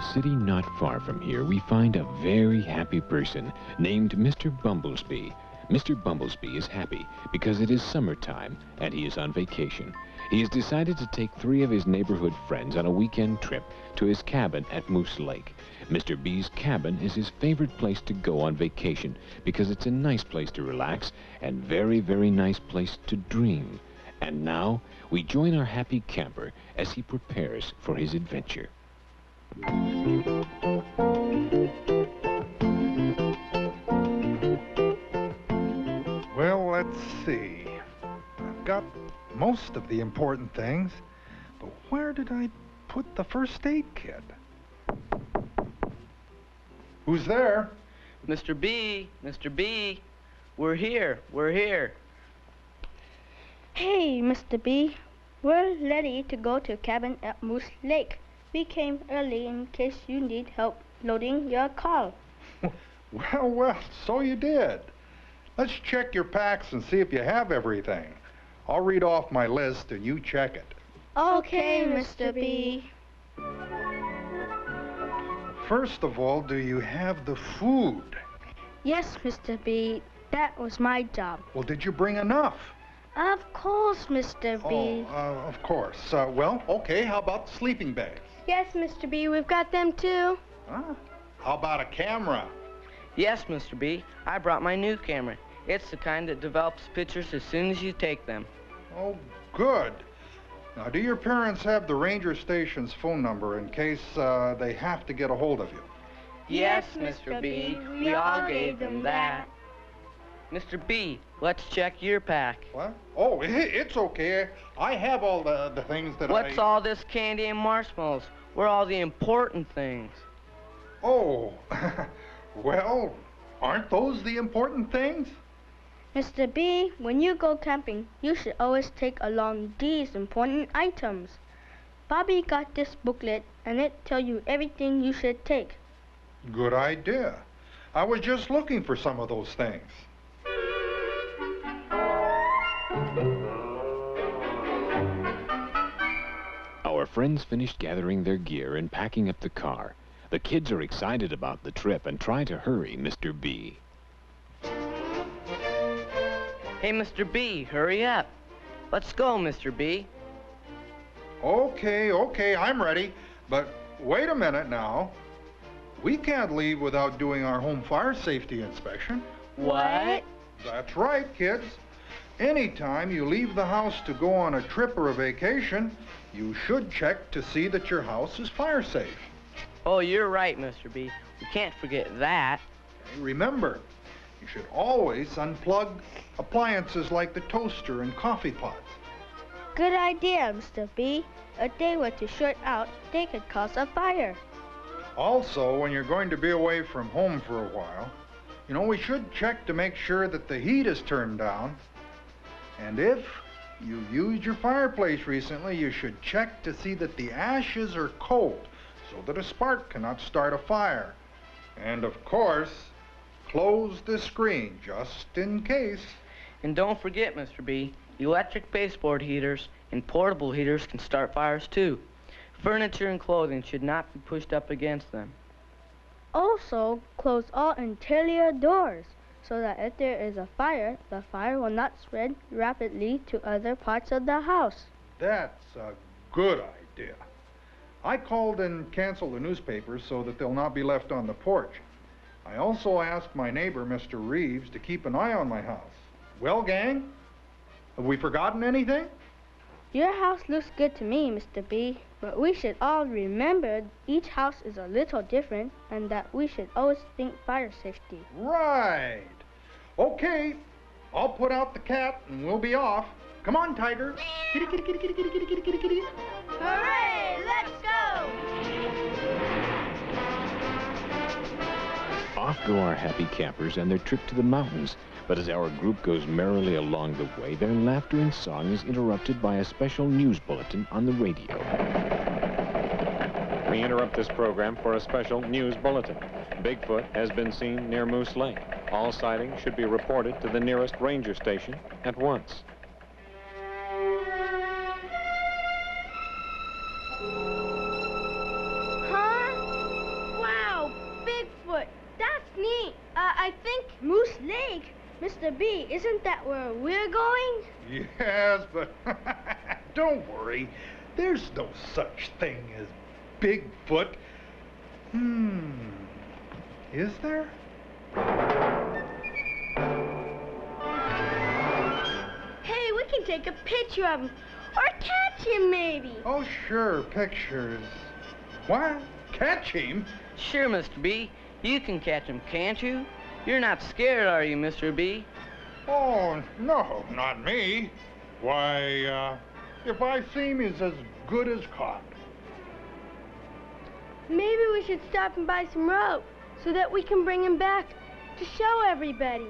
a city not far from here, we find a very happy person named Mr. Bumblesbee. Mr. Bumblesbee is happy because it is summertime and he is on vacation. He has decided to take 3 of his neighborhood friends on a weekend trip to his cabin at Moose Lake. Mr. B's cabin is his favorite place to go on vacation because it's a nice place to relax and very, very nice place to dream. And now, we join our happy camper as he prepares for his adventure. Well, let's see. I've got most of the important things, but where did I put the first aid kit? Who's there? Mr. B, Mr. B, we're here. Hey, Mr. B, we're ready to go to cabin at Moose Lake. We came early in case you need help loading your car. Well, so you did. Let's check your packs and see if you have everything. I'll read off my list and you check it. Okay, Mr. B. First of all, do you have the food? Yes, Mr. B. That was my job. Well, did you bring enough? Of course, Mr. B. Of course. Well, okay, how about sleeping bags? Yes, Mr. B, we've got them too. Huh? How about a camera? Yes, Mr. B, I brought my new camera. It's the kind that develops pictures as soon as you take them. Oh, good. Now, do your parents have the ranger station's phone number in case they have to get a hold of you? Yes, Mr. B, we all gave them that. Mr. B, let's check your pack. What? Oh, it's okay. I have all the things that What's all this candy and marshmallows? Where are all the important things? Oh, well, aren't those the important things? Mr. B, when you go camping, you should always take along these important items. Bobby got this booklet, and it tells you everything you should take. Good idea. I was just looking for some of those things. Our friends finished gathering their gear and packing up the car. The kids are excited about the trip and try to hurry Mr. B. Hey, Mr. B, hurry up. Let's go, Mr. B. Okay, I'm ready. But wait a minute now. We can't leave without doing our home fire safety inspection. What? That's right, kids. Anytime you leave the house to go on a trip or a vacation, you should check to see that your house is fire safe. Oh, you're right, Mr. B. We can't forget that. Remember, you should always unplug appliances like the toaster and coffee pots. Good idea, Mr. B. If they were to short out, they could cause a fire. Also, when you're going to be away from home for a while, we should check to make sure that the heat is turned down. And if you used your fireplace recently, you should check to see that the ashes are cold so that a spark cannot start a fire. And of course, close the screen just in case. And don't forget, Mr. B, electric baseboard heaters and portable heaters can start fires too. Furniture and clothing should not be pushed up against them. Also, close all interior doors so that if there is a fire, the fire will not spread rapidly to other parts of the house. That's a good idea. I called and canceled the newspapers so that they'll not be left on the porch. I also asked my neighbor, Mr. Reeves, to keep an eye on my house. Well, gang, have we forgotten anything? Your house looks good to me, Mr. B, but we should all remember each house is a little different and that we should always think fire safety. Right. Okay, I'll put out the cat and we'll be off. Come on, Tiger. Kitty, kitty, kitty, kitty, kitty, kitty, kitty, kitty, kitty. Hooray, let's go! Off go our happy campers and their trip to the mountains. But as our group goes merrily along the way, their laughter and song is interrupted by a special news bulletin on the radio. We interrupt this program for a special news bulletin. Bigfoot has been seen near Moose Lake. All sightings should be reported to the nearest ranger station at once. Huh? I think Moose Lake. Mr. B, isn't that where we're going? Yes, but don't worry. There's no such thing as Bigfoot. Is there? Hey, we can take a picture of him. Or catch him, maybe. Oh, sure, pictures. What? Catch him? Sure, Mr. B. You can catch him, can't you? You're not scared, are you, Mr. B? Oh, no, not me. Why, if I see him, he's as good as caught. Maybe we should stop and buy some rope so that we can bring him back to show everybody.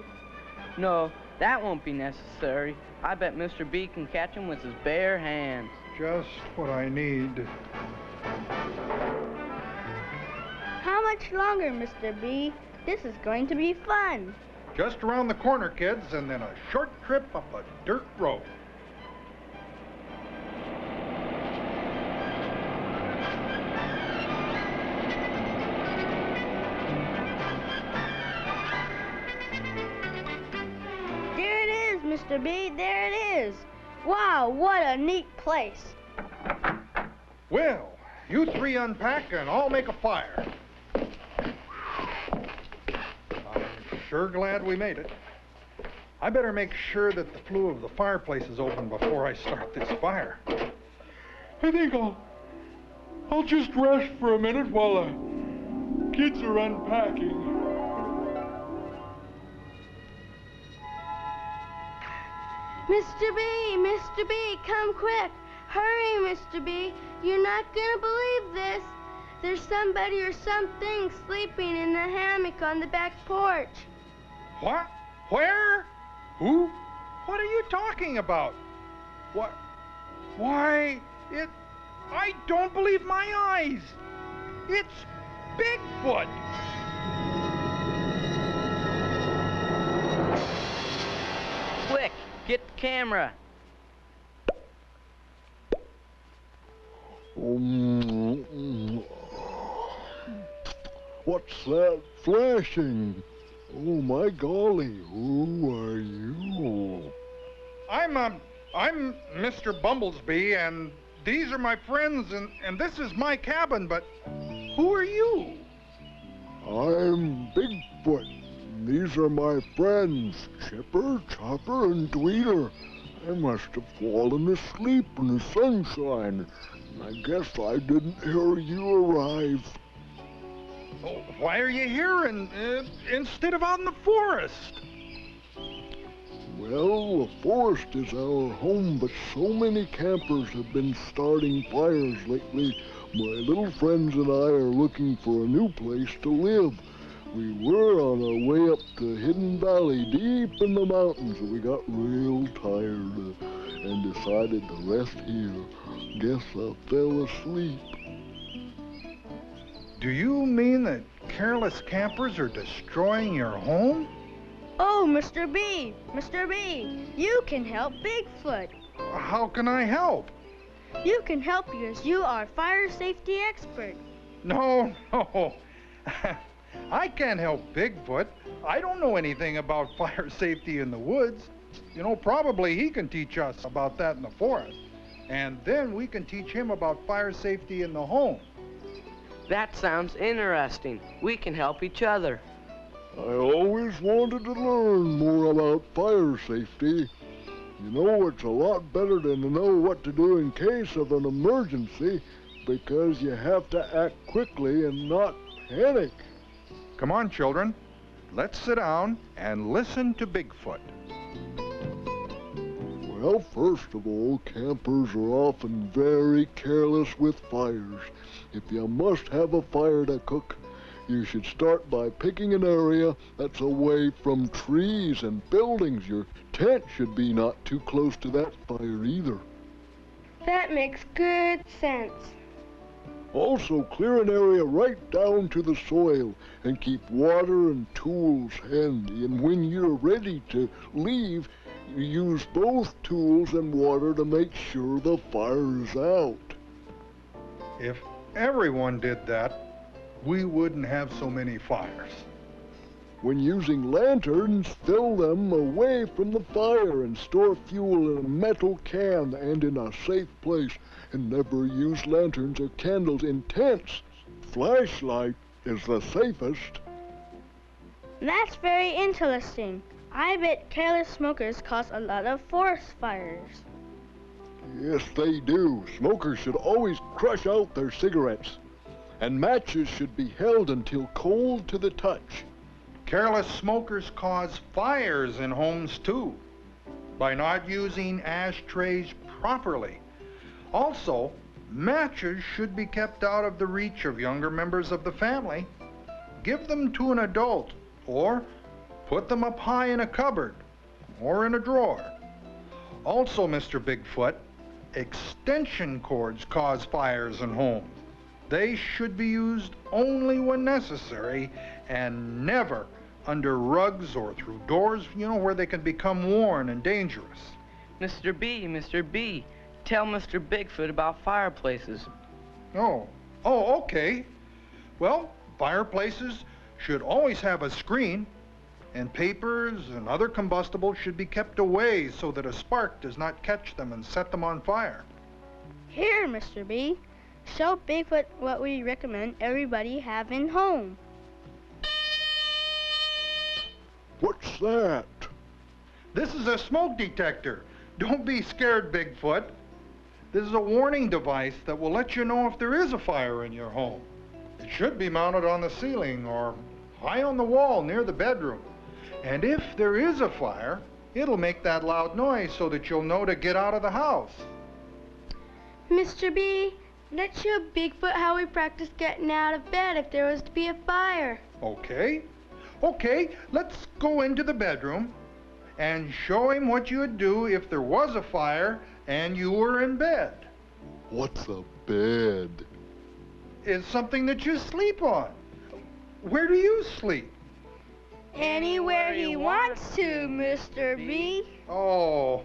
No, that won't be necessary. I bet Mr. B can catch him with his bare hands. Just what I need. How much longer, Mr. B? This is going to be fun. Just around the corner, kids, and then a short trip up a dirt road. There it is, Mr. B. There it is. Wow, what a neat place. Well, you three unpack and I'll make a fire. I'm sure glad we made it. I better make sure that the flue of the fireplace is open before I start this fire. I think I'll just rest for a minute while the kids are unpacking. Mr. B, come quick. Hurry, Mr. B. You're not gonna believe this. There's somebody or something sleeping in a hammock on the back porch. What? Where? Who? What are you talking about? What? Why, I don't believe my eyes. It's Bigfoot. Quick, get the camera. What's that flashing? Oh, my golly, who are you? I'm Mr. Bumblesbee, and these are my friends, and this is my cabin, but who are you? I'm Bigfoot. These are my friends, Chipper, Chopper, and Tweeter. I must have fallen asleep in the sunshine. I guess I didn't hear you arrive. Oh, why are you here instead of out in the forest? Well, the forest is our home, but so many campers have been starting fires lately. My little friends and I are looking for a new place to live. We were on our way up to Hidden Valley, deep in the mountains, and we got real tired and decided to rest here. Guess I fell asleep. Do you mean that careless campers are destroying your home? Oh, Mr. B, you can help Bigfoot. How can I help? You can help because you are fire safety expert. No. I can't help Bigfoot. I don't know anything about fire safety in the woods. You know, probably he can teach us about that in the forest. And then we can teach him about fire safety in the home. That sounds interesting. We can help each other. I always wanted to learn more about fire safety. You know, it's a lot better than to know what to do in case of an emergency, because you have to act quickly and not panic. Come on, children. Let's sit down and listen to Bigfoot. Well, first of all, campers are often very careless with fires. If you must have a fire to cook, you should start by picking an area that's away from trees and buildings. Your tent should be not too close to that fire either. That makes good sense. Also, clear an area right down to the soil and keep water and tools handy. And when you're ready to leave, you use both tools and water to make sure the fire is out. If everyone did that, we wouldn't have so many fires. When using lanterns, fill them away from the fire and store fuel in a metal can and in a safe place. And never use lanterns or candles in tents. Flashlight is the safest. That's very interesting. I bet careless smokers cause a lot of forest fires. Yes, they do. Smokers should always crush out their cigarettes. And matches should be held until cold to the touch. Careless smokers cause fires in homes too, by not using ashtrays properly. Also, matches should be kept out of the reach of younger members of the family. Give them to an adult, or put them up high in a cupboard or in a drawer. Also, Mr. Bigfoot, extension cords cause fires in homes. They should be used only when necessary and never under rugs or through doors, where they can become worn and dangerous. Mr. B, tell Mr. Bigfoot about fireplaces. Oh, okay. Well, fireplaces should always have a screen, and papers and other combustibles should be kept away so that a spark does not catch them and set them on fire. Here, Mr. B, show Bigfoot what we recommend everybody have in home. What's that? This is a smoke detector. Don't be scared, Bigfoot. This is a warning device that will let you know if there is a fire in your home. It should be mounted on the ceiling or high on the wall near the bedroom. And if there is a fire, it'll make that loud noise so that you'll know to get out of the house. Mr. B, let's show Bigfoot how we practice getting out of bed if there was to be a fire. Okay, let's go into the bedroom and show him what you would do if there was a fire and you were in bed. What's a bed? It's something that you sleep on. Where do you sleep? Anywhere he wants to, Mr. B. Oh,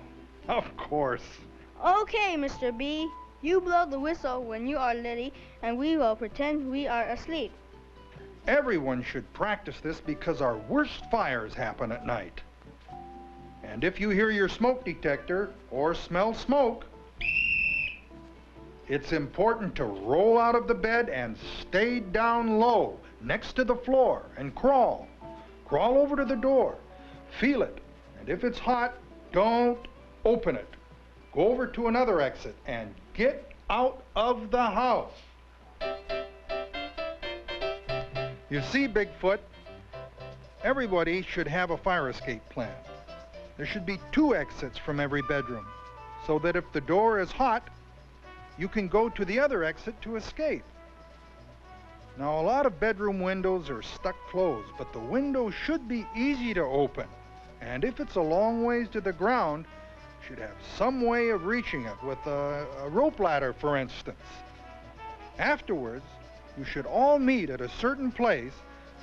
of course. Okay, Mr. B. You blow the whistle when you are ready, and we will pretend we are asleep. Everyone should practice this because our worst fires happen at night. And if you hear your smoke detector or smell smoke, it's important to roll out of the bed and stay down low next to the floor and crawl. Crawl over to the door. Feel it. And if it's hot, don't open it. Go over to another exit and get out of the house. You see, Bigfoot, everybody should have a fire escape plan. There should be 2 exits from every bedroom, so that if the door is hot, you can go to the other exit to escape. Now, a lot of bedroom windows are stuck closed, but the window should be easy to open. And if it's a long ways to the ground, you should have some way of reaching it with a rope ladder, for instance. Afterwards, you should all meet at a certain place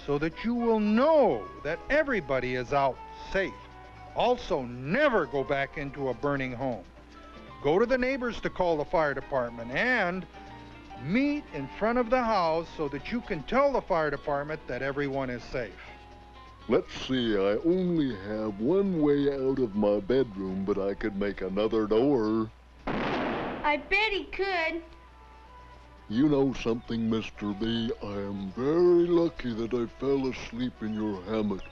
so that you will know that everybody is out safe. Also, never go back into a burning home. Go to the neighbors to call the fire department and meet in front of the house so that you can tell the fire department that everyone is safe. Let's see, I only have one way out of my bedroom, but I could make another door. I bet he could. You know something, Mr. B? I am very lucky that I fell asleep in your hammock.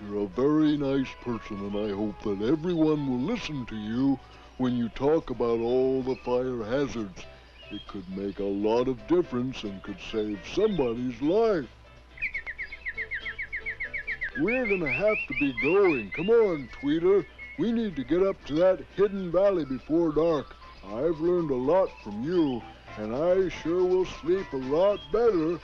You're a very nice person, and I hope that everyone will listen to you when you talk about all the fire hazards. It could make a lot of difference and could save somebody's life. We're gonna have to be going. Come on, Tweeter. We need to get up to that hidden valley before dark. I've learned a lot from you, and I sure will sleep a lot better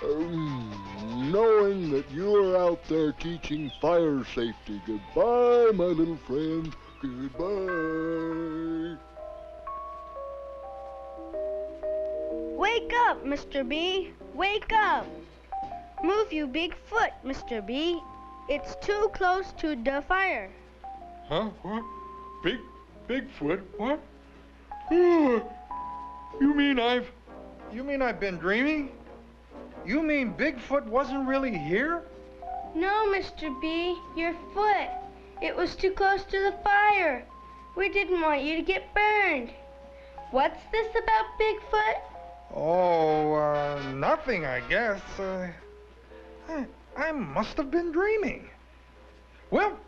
knowing that you're out there teaching fire safety. Goodbye, my little friend. Goodbye. Wake up, Mr. B. Wake up. Move, you big foot, Mr. B. It's too close to the fire. Huh? What? Bigfoot? What? You mean I've been dreaming? You mean Bigfoot wasn't really here? No, Mr. B, your foot. It was too close to the fire. We didn't want you to get burned. What's this about Bigfoot? Oh, nothing, I guess. I must have been dreaming. Well,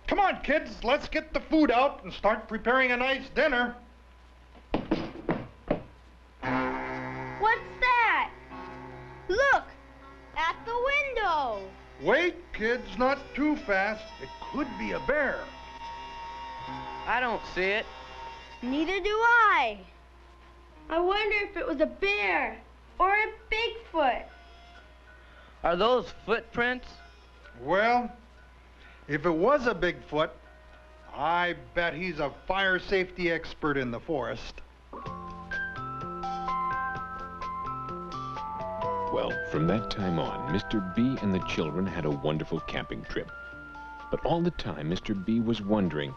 come on, kids. Let's get the food out and start preparing a nice dinner. What's that? Look, at the window. Wait, kids, not too fast. It could be a bear. I don't see it. Neither do I. I wonder if it was a bear or a Bigfoot. Are those footprints? Well, if it was a Bigfoot, I bet he's a fire safety expert in the forest. Well, from that time on, Mr. B and the children had a wonderful camping trip. But all the time, Mr. B was wondering,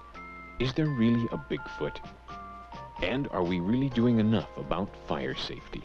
is there really a Bigfoot? And are we really doing enough about fire safety?